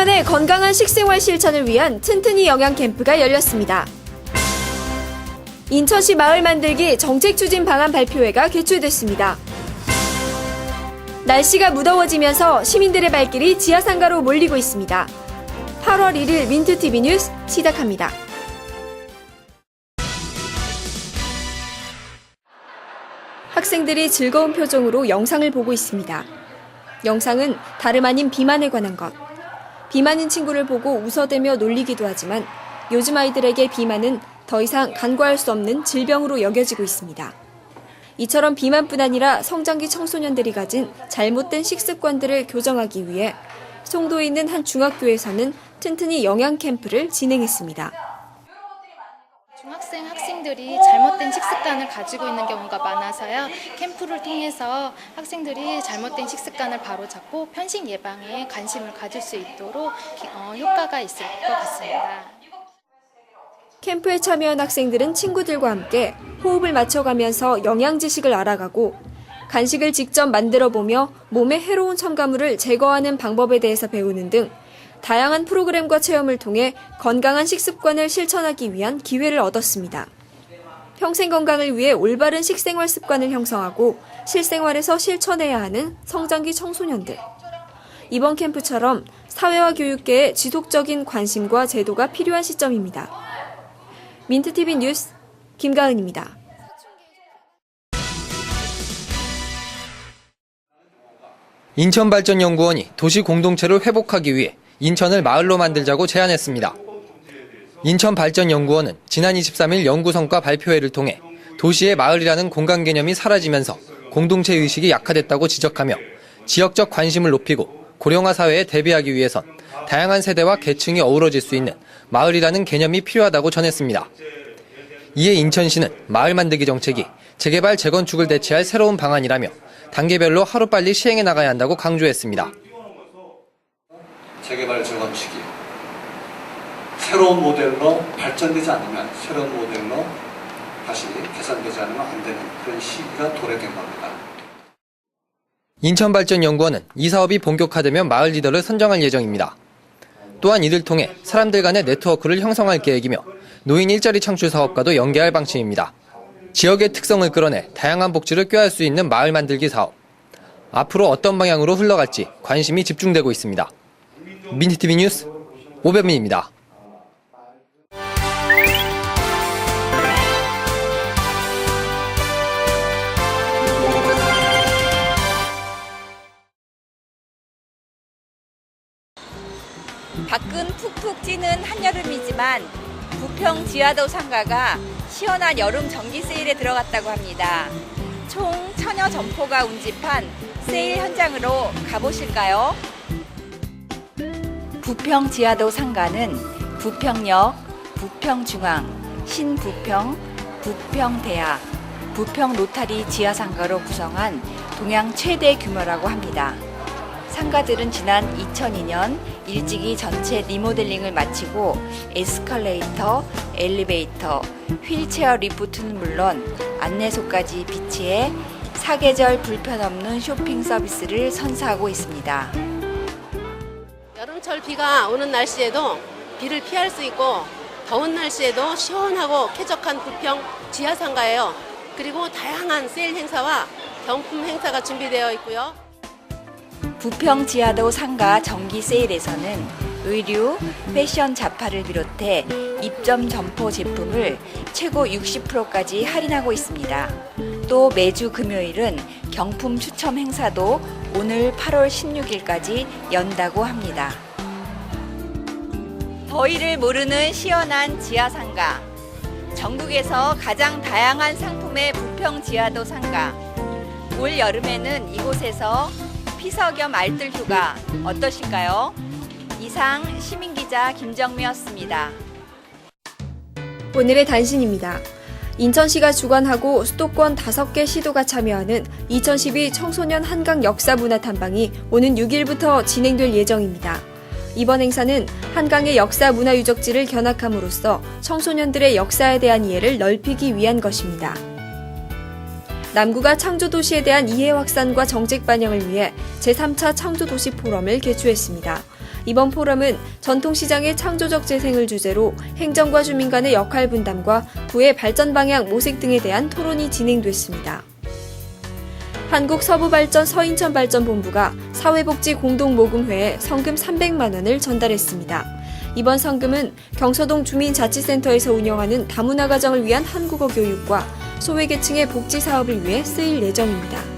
청소년의 건강한 식생활 실천을 위한 튼튼이 영양 캠프가 열렸습니다. 인천시 마을 만들기 정책 추진 방안 발표회가 개최됐습니다. 날씨가 무더워지면서 시민들의 발길이 지하상가로 몰리고 있습니다. 8월 1일 민트TV 뉴스 시작합니다. 학생들이 즐거운 표정으로 영상을 보고 있습니다. 영상은 다름 아닌 비만에 관한 것. 비만인 친구를 보고 웃어대며 놀리기도 하지만 요즘 아이들에게 비만은 더 이상 간과할 수 없는 질병으로 여겨지고 있습니다. 이처럼 비만뿐 아니라 성장기 청소년들이 가진 잘못된 식습관들을 교정하기 위해 송도에 있는 한 중학교에서는 튼튼이 영양 캠프를 진행했습니다. 중학생 학생들이 잘못된 식습관을 가지고 있는 경우가 많아서요. 캠프를 통해서 학생들이 잘못된 식습관을 바로잡고 편식 예방에 관심을 가질 수 있도록 효과가 있을 것 같습니다. 캠프에 참여한 학생들은 친구들과 함께 호흡을 맞춰가면서 영양 지식을 알아가고 간식을 직접 만들어보며 몸에 해로운 첨가물을 제거하는 방법에 대해서 배우는 등 다양한 프로그램과 체험을 통해 건강한 식습관을 실천하기 위한 기회를 얻었습니다. 평생 건강을 위해 올바른 식생활 습관을 형성하고 실생활에서 실천해야 하는 성장기 청소년들. 이번 캠프처럼 사회와 교육계에 지속적인 관심과 제도가 필요한 시점입니다. 민트TV 뉴스 김가은입니다. 인천발전연구원이 도시 공동체를 회복하기 위해 인천을 마을로 만들자고 제안했습니다. 인천발전연구원은 지난 23일 연구 성과 발표회를 통해 도시의 마을이라는 공간 개념이 사라지면서 공동체 의식이 약화됐다고 지적하며 지역적 관심을 높이고 고령화 사회에 대비하기 위해선 다양한 세대와 계층이 어우러질 수 있는 마을이라는 개념이 필요하다고 전했습니다. 이에 인천시는 마을 만들기 정책이 재개발, 재건축을 대체할 새로운 방안이라며 단계별로 하루빨리 시행해 나가야 한다고 강조했습니다. 재개발, 재건축이 새로운 모델로 발전되지 않으면, 새로운 모델로 다시 개선되지 않으면 안 되는 그런 시기가 도래된 겁니다. 인천발전연구원은 이 사업이 본격화되면 마을 리더를 선정할 예정입니다. 또한 이를 통해 사람들 간의 네트워크를 형성할 계획이며 노인 일자리 창출 사업과도 연계할 방침입니다. 지역의 특성을 끌어내 다양한 복지를 꾀할 수 있는 마을 만들기 사업. 앞으로 어떤 방향으로 흘러갈지 관심이 집중되고 있습니다. 민트TV 뉴스 오변민입니다. 밖은 푹푹 찌는 한여름이지만 부평 지하도 상가가 시원한 여름 정기 세일에 들어갔다고 합니다. 총 1000여 점포가 운집한 세일 현장으로 가보실까요? 부평 지하도 상가는 부평역, 부평중앙, 신부평, 부평대학, 부평 로타리 지하상가로 구성한 동양 최대 규모라고 합니다. 상가들은 지난 2002년 일찍이 전체 리모델링을 마치고 에스컬레이터, 엘리베이터, 휠체어 리프트는 물론 안내소까지 비치해 사계절 불편 없는 쇼핑 서비스를 선사하고 있습니다. 여름철 비가 오는 날씨에도 비를 피할 수 있고 더운 날씨에도 시원하고 쾌적한 부평 지하상가예요. 그리고 다양한 세일 행사와 경품 행사가 준비되어 있고요. 부평 지하도 상가 정기 세일에서는 의류, 패션 잡화를 비롯해 입점 점포 제품을 최고 60%까지 할인하고 있습니다. 또 매주 금요일은 경품 추첨 행사도 오늘 8월 16일까지 연다고 합니다. 더위를 모르는 시원한 지하상가. 전국에서 가장 다양한 상품의 부평 지하도 상가. 올 여름에는 이곳에서 피서 겸 알뜰 휴가 어떠실까요? 이상 시민기자 김정미였습니다. 오늘의 단신입니다. 인천시가 주관하고 수도권 5개 시도가 참여하는 2012 청소년 한강 역사 문화 탐방이 오는 6일부터 진행될 예정입니다. 이번 행사는 한강의 역사 문화 유적지를 견학함으로써 청소년들의 역사에 대한 이해를 넓히기 위한 것입니다. 남구가 창조도시에 대한 이해 확산과 정책 반영을 위해 제3차 창조도시 포럼을 개최했습니다. 이번 포럼은 전통시장의 창조적 재생을 주제로 행정과 주민 간의 역할 분담과 구의 발전 방향 모색 등에 대한 토론이 진행됐습니다. 한국서부발전 서인천발전본부가 사회복지 공동모금회에 성금 300만 원을 전달했습니다. 이번 성금은 경서동 주민자치센터에서 운영하는 다문화 가정을 위한 한국어 교육과 소외계층의 복지 사업을 위해 쓰일 예정입니다.